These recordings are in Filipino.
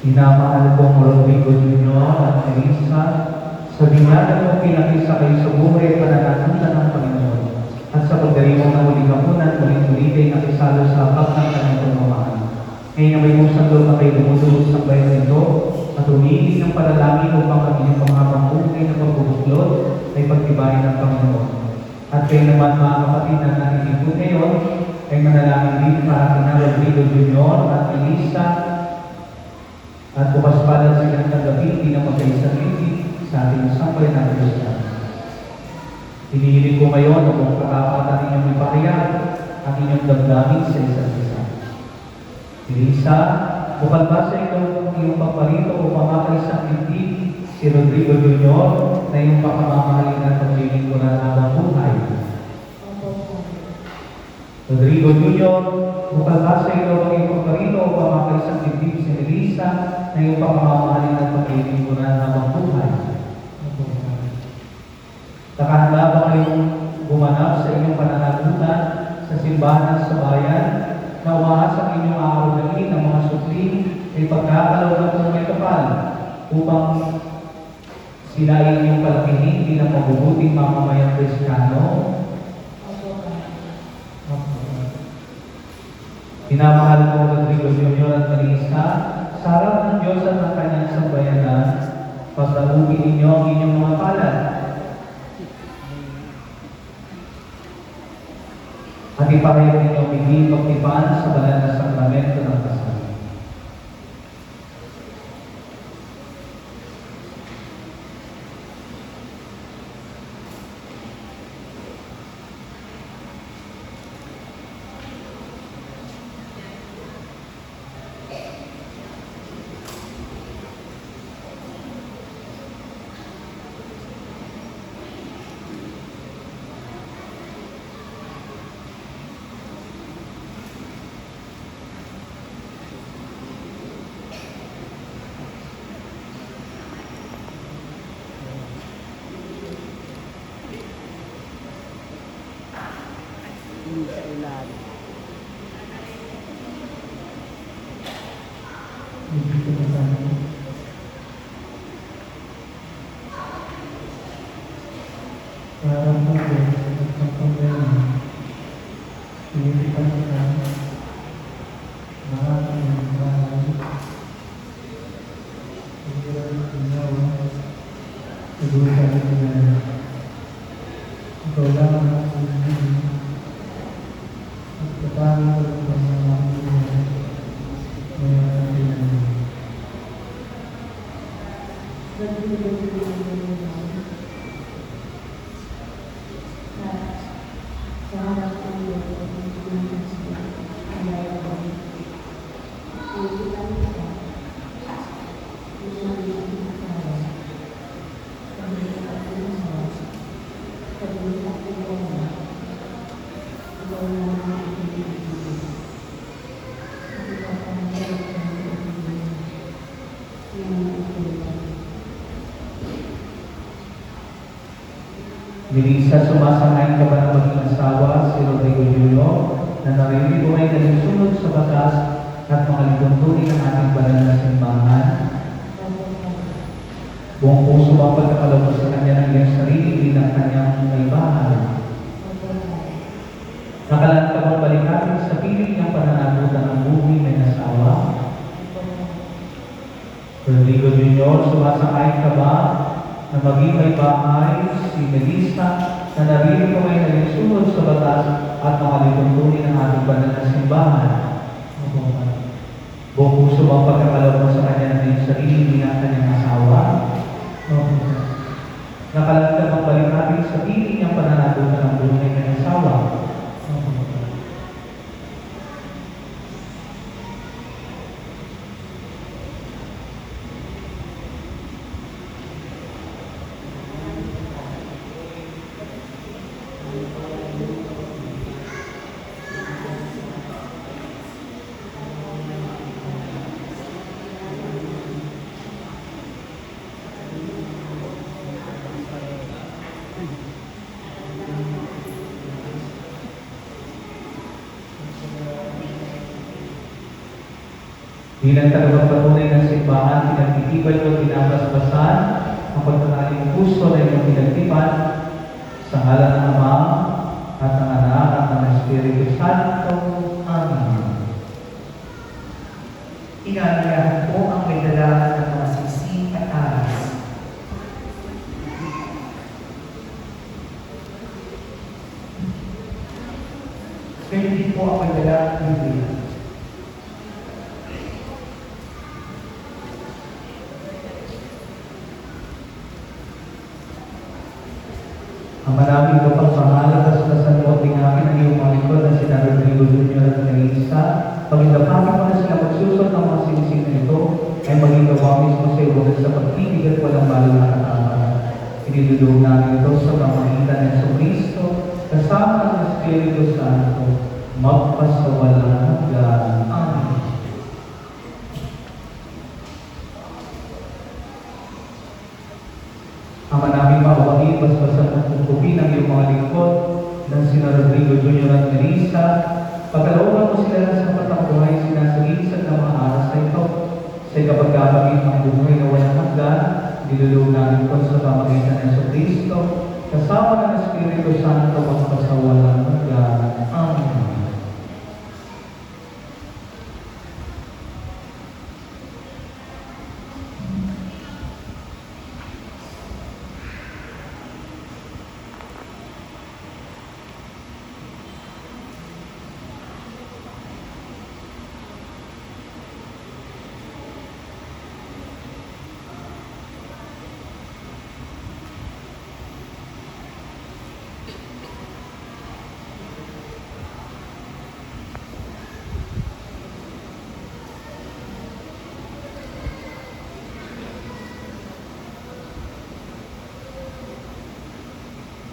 Minamahal kong Rodrigo Jr. at Teresa, sa binyagan mo pinakisa kayo sa buhay at pananatunan ng Panginoon, at sa pagdariwang ng muling hapunan, muling-muli kayo nakisalo sa hapag ng kanyang pagmamahal. Ngayon na may pusang loob na kayo dumudulog sa bayan nito, at humihiling ng panalangin upang ang inyong panghabang buhay na pagbubuklod ay pagtibayin ng Panginoon. At kayo naman mga kapatid na nakikinig ngayon, ay manalangin din para kina Rodrigo Jr. at Elisa, at bukas pala silang tanggapin din ang magkaisang ibig sa ating sampay na Kristiyan. Hinihiling ko ngayon kung kakapatan ninyong ipahayag ang inyong damdamin sa isa't isa. Elisa, bukal ba sa iyong pagparito o pamakaisang ibig si Rodrigo Jr. na iyong pakamamahalin at paglilingkuran habang buhay? Rodrigo Jr., bukal ba sa iyong pagparito o pamakaisang ibig si Elisa na iyong pakamamahalin at paglilingkuran habang buhay? Nakahanda ba kayong gumanap sa inyong pananagutan sa simbahan sa bayan na umaas ang inyong aarugain ng mga supli ay pagkakalaw ng kung may kapal upang sila ay inyong palakihin bilang mabubuting mamamayang Kristiyano? Pinamahal ko Rodrigo Jr. at Teresa, sa harap ng Diyos at ng kanyang sambayanan, pagdamuhin ninyo ang inyong mga palad. At ipahayag ninyo hindi pagtipan sa banal na sakramento ng kasal. Sa ilalim. Parang po, ang problema, pinipitan ka, maraming bahay, pagkiraan ng ginawa, pag-usapan nila, ikaw lang ang nakulitin, at kapag ito ang mga mga Elisa, sumasangay ka ba na maging asawa si Rodrigo Jr. na narinig mo ay nagsusunod sa batas at mga lituntunin ng ating banal na simbahan? Buong puso ba pagkakalabas sa kanya ng iyong sarili bilang kanyang may bahay? Nakalaan ka bang balikatin sa piling ng pananagutan ng buhay ng asawa? Rodrigo Jr., sumasangay ka ba na maging may bahay si Melissa na narinig mo ay nagsunod sa batas at mga lituntunin ng ating banal na simbahan? Buong puso bang pagkakalaw mo sa kanya ng iyong sarili bilang kanyang asawa? Nakalaan ka bang balikatin sa piling ng pananagutan ng buhay ng asawa? Bilang tagapagpatunay ng simbahan, pinagtitibay ko, binabasbasan ang pagkakaling puso na iyong pinagtipan sa ngalan ng Ama at ng Anak at ng Espiritu Santo. Amen. Inaliyahan po ang may dala ng mga sisi at aras. Pwede din po ang may dala ng Biblia. Ang maraming kapagpahala at sa sanloob din namin ang iyong mga lingkod na sina Rodrigo Jr. at Melissa. Pagindapangin mo na sila magsusot ng mga sinisig na ito, ay maging gawa mismo sa iyo sa pag-ibig at walang balong nakatamaan. Pinidulog namin ito sa pamagitan ng Jesucristo, kasama ng Espiritu Santo, magpasawalang hanggan. Amen. Ama namin makawain, basbasan at tungkupin ang iyong mga lingkod ng sina Rodrigo Jr. at Melissa. Pagkalooban mo sila ng sapat ang buhay, sinasagisag ng mga aras na ito. Sa ikapagkakabit ng buhay na walang hanggan, nilulog namin ito sa pamagitan ng Jesucristo, kasama ng Espiritu Santo, magpasawalang hanggan. Amen.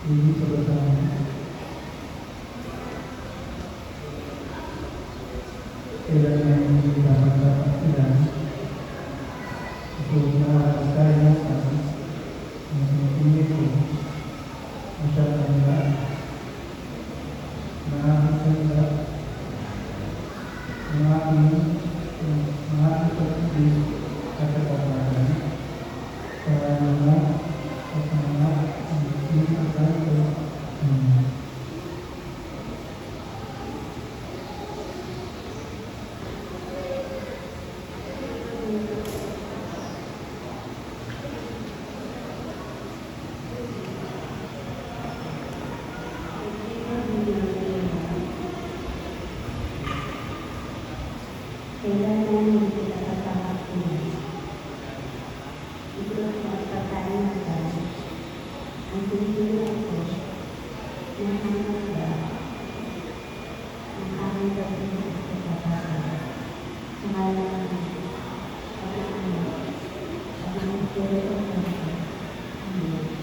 Hindi sa basahan. Kailangan hindi dapat ilan. Ito na tayo na sa mga ko. Masyadong nila. Nakakasanda. Mga pagkakas at kapataran. Kaya naman, at mga kailangan hindi kita kapakapunan. Ito ang pagkakaan natin. Ang pinipili ko na hanggang ang aking gawin sa kapakapunan. Sa ngalan ng pag-aanak at ng Espiritu Santo. Amen.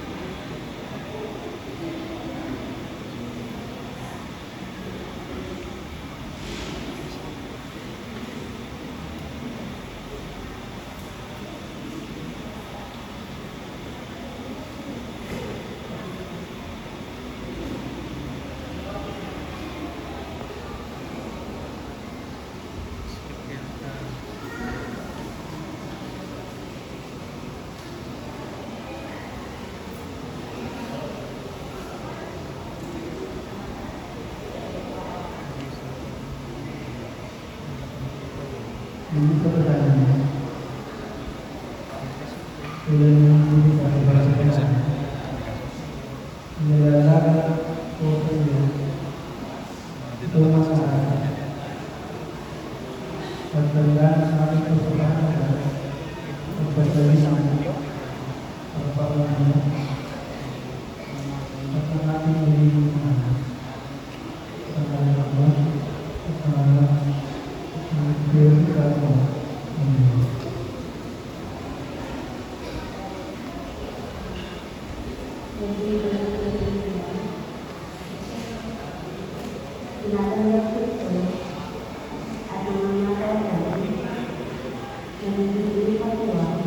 Hindi sa basahan. Kailangan hindi sa basahan. Nilalagay ko sa iyo. Ito ang sa akin. Pagdalaan sa akin ko sa bahanan. Pagpasali sa akin. Pagpapalaan. At ang aking magiging anak. Sa ngalan ng Ama, at sa ngalan ng Espiritu Santo. Amen. Tinatanggap ko ito at ang mga kailangan na nagbibigay katuwang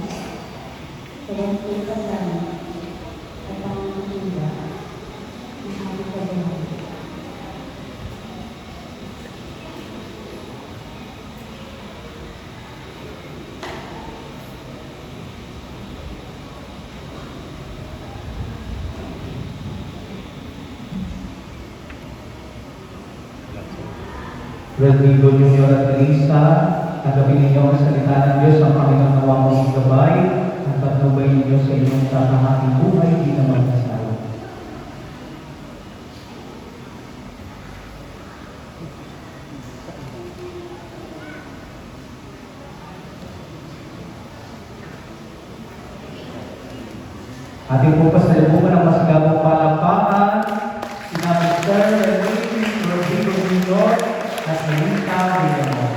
sa dasal kasama at ang mga sunda ng aming kailangan. Rodrigo Jr. at Lisa, tanggapin ninyo ang salita ng Diyos, ang Panginoon nawa mong gabay, at patnubay ninyo sa inyong tatahaking buhay, di na magkasawa. Ating po pasalubungan ng masagabong palakpakan, sina Mr. Rodrigo Jr. at Melissa Villamor.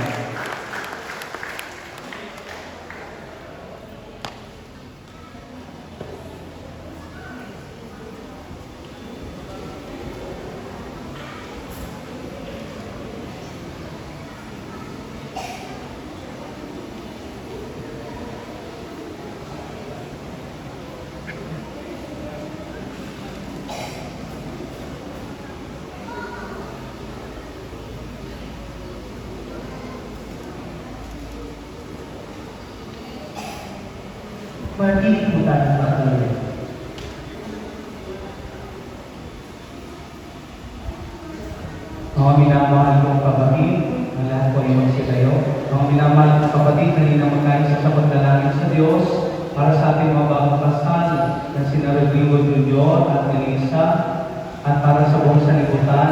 Magiging po tayo patuloy. Mga minamahal kong kapatid, ang lahat po ay magsilayo. Mga minamahal kong kapatid, kanina magkaisa sa pagdalangin sa Diyos para sa ating mga bagong kasal na sina Rodrigo Jr. at Melissa, at para sa buong sanlibutan,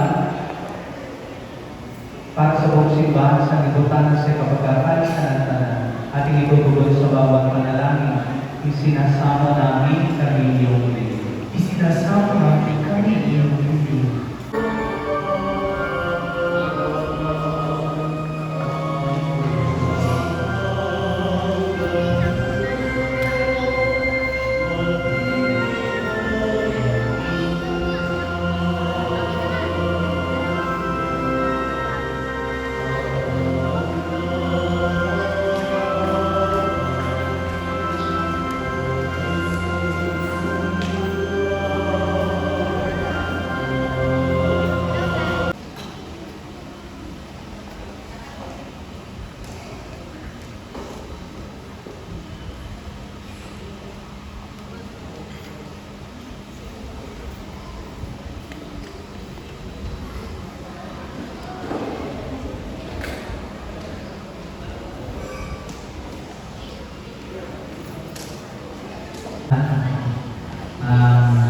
para sa buong simbahan sa sanlibutan sa kapagkakali sa natanan. Ating itutugon sa bawat panalangin, isinasama namin kami iyong Diyos. Isinasama natin kami iyong Diyos.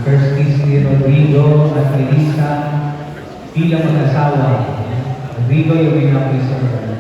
First is ni Rodrigo at Melissa bilang mag-asawa. Rodrigo, yung pinaka-preserver.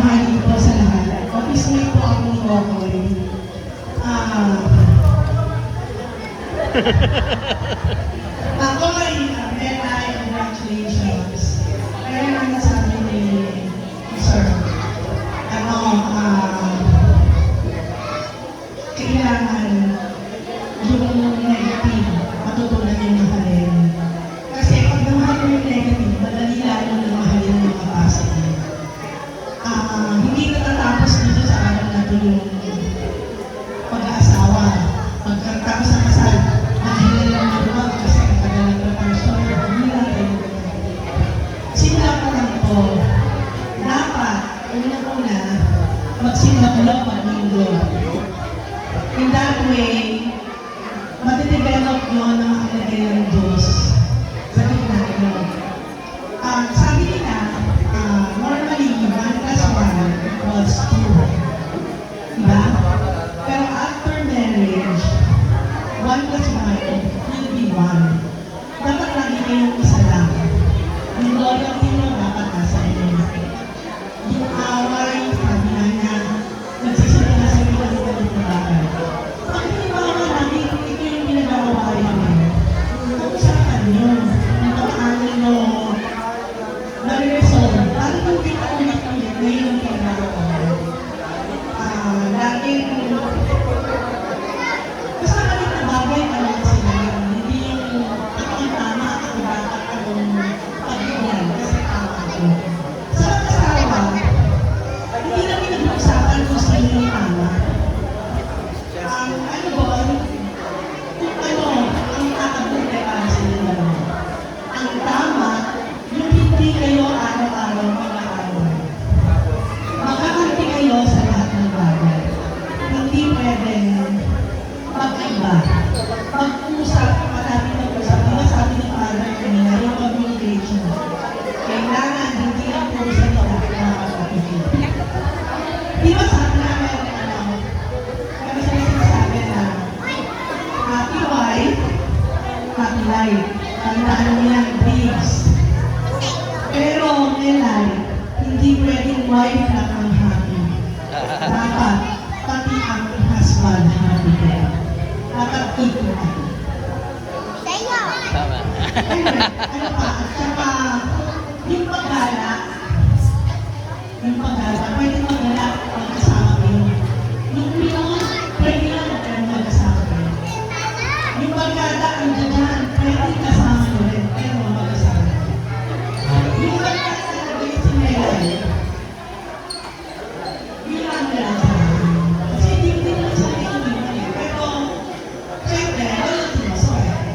tanghali po sa lahat. Office mate po ako ni Kokoy. Ako ay Bella, congratulations. Kaya nga sabi ni Sir, kailangan yung negative, matutunan yung mahalin. Kasi pag namahal mo yung negative, madali lalo na mahalin yung mga positive. Hindi natatapos dito sa araw na ito yung pag-aasawa. Pagkatapos ng kasal, mahilan lang maluwag kasi ang kagalang reparation, hindi lang tayo simula pa lang po, dapat, una-una, magsimula mag-linggo. In that way, matidevelop yun ang makalagay ng Diyos sa gitna nyo. Sabi nila, normally, 1 plus 1 equals 2. Diba? Pero after marriage, 1 plus 1 will be 1. Dapat lagi kayong isa lang. Yung loyalty nyo dapat nasa inyo. Yung away, sabi nga niya, nagsisimula na sa inyo ng ganito bagay. Pag hindi ba nga namin, ito yung ginagawa namin. Pag-usapan nyo, yung pag-ano nyo, nare-resolve. Lalo kung pinaulit-ulit na yung ginagawa. Laging, basta mali na bagay ka lang sila yun. Hindi yung ako ang tama, ako dapat akong pagbigyan kasi tama ko. Sa mag-asawa, hindi namin nag-usapan kung sino yung tama. Ano ba, kung ano, ang tatabuti para sa inyo dalawa. Ang tama, yung hindi kayo araw-araw mag-aaway. Magkakampi kayo sa lahat ng bagay. Hindi pwedeng mag-iba. Mag-usap, maraming mag-usap. Diba sabi ni Father kanina, yung communication. Kailangan hindi lang po sa lahat ng kapatid. Diba sabi namin, kami sa sinasabi na happy wife, happy life. Tandaan mo yan, babes. Pero may life, hindi pwedeng wife lang ang happy. Dapat, pati ang husband happy din. Dapat equal. Tama. Anyway, ano pa? At saka, yung paggala, pwede maggala mag-kasama kayo. Yung pinon, pwede lang pero mag-kasama kayo. Yung paggala, ang dyan, pwede kasama nyo rin, pero mag-kasama kayo. Yung paggala na galit si Melay, yun lang lang sa akin. Kasi hindi lang sa akin yung yun. Pero, syempre, wala din sa akin.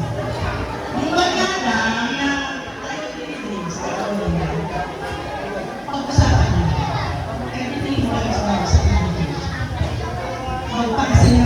Yung paggala na ayaw din sa akin. Pag-usapan nyo, everything works out sa communication. Magpagsin